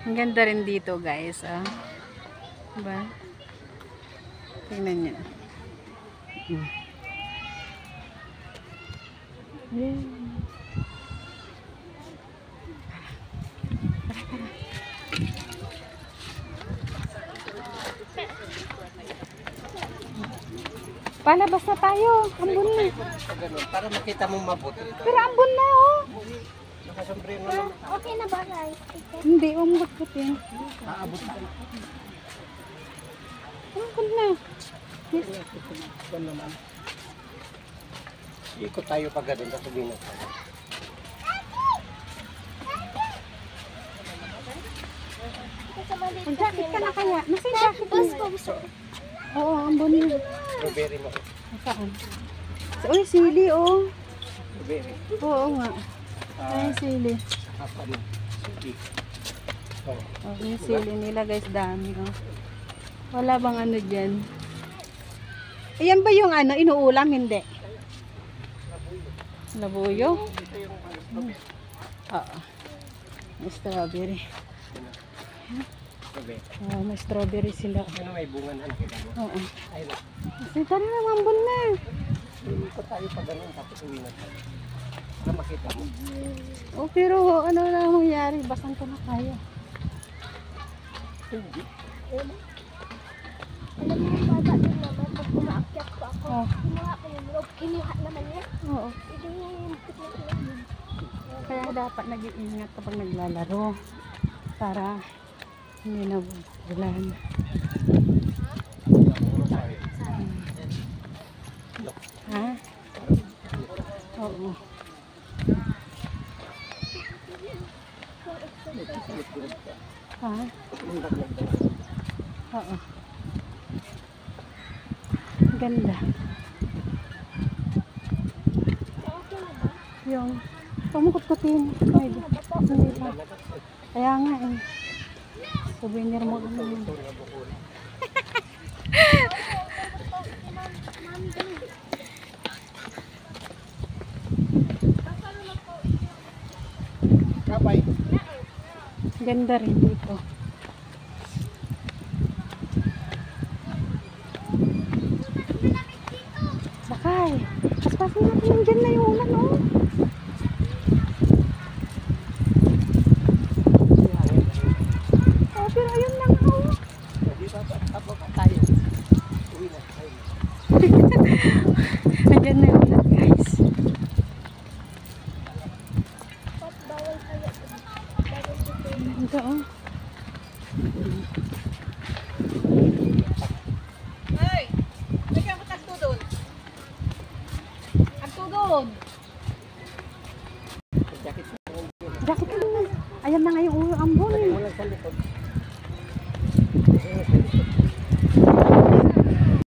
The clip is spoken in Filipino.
Ang ganda rin dito, guys. Ah. Diba? Tingnan nyo. Yeah. Palabas na tayo. Ambon na. Para makita mo mabuti. Pero ambon na, oh. Nakasombrero naman. Okay na ba, guys? Hindi, umukot yan. Aabot na. Ambon na. Yes. Ito naman. Ikot tayo pag ganun. Sasabihin natin. Mag-jacket ka na kaya. Nasa yung jacket mo? Oo, ambon na. Strawberry mo. Saan? Uy, sili, oh. Strawberry. Oo nga. Ay, sili. Apa na. Sige. Oh. Oh, yung sili nila, guys, dami, oh. Wala bang ano dyan? Ayan ba yung ano, inuulam? Hindi. Labuyo? Oo. May strawberry. Strawberry. Oh, may strawberry sila. Ano may bunga na nakita mo? Oo. Ay na. Kasi tara na, mambon na. Ikot tayo pag ganun. Tapos uwi na tayo. Para makita mo. Oh, pero ano na mangyari? Basang ko na kaya. Hindi. Alam mo yung bata din naman, pag umaakyat ko ako, Oh. kinuha ko yung rope, kinuha naman niya. Oo. Ito yung kitna sila. Kaya dapat nag-iingat kapag naglalaro. Para hindi na bulan. Ha? Oo. Ha? Oo. Ganda. Okay na ba? Yung pamukot-kutin. Ay, hindi pa. Kaya nga eh. Souvenir mo ano yun. Kapay. Ganda rin dito. Sakay. Paspasin natin yung dyan na yung ulan, oh. Oh, pero ayun lang, oh. Hindi ba? Tapos tayo. Uwi na tayo. Andyan na yung ulan, guys. Ba't bawal kaya? Bawal dito. Ito, oh. Ay, lagyan mo tagtudon. Ang tudon. Jacket mo. Jacket ka na. Ayan na nga yung ambon, eh. Walang sa likod.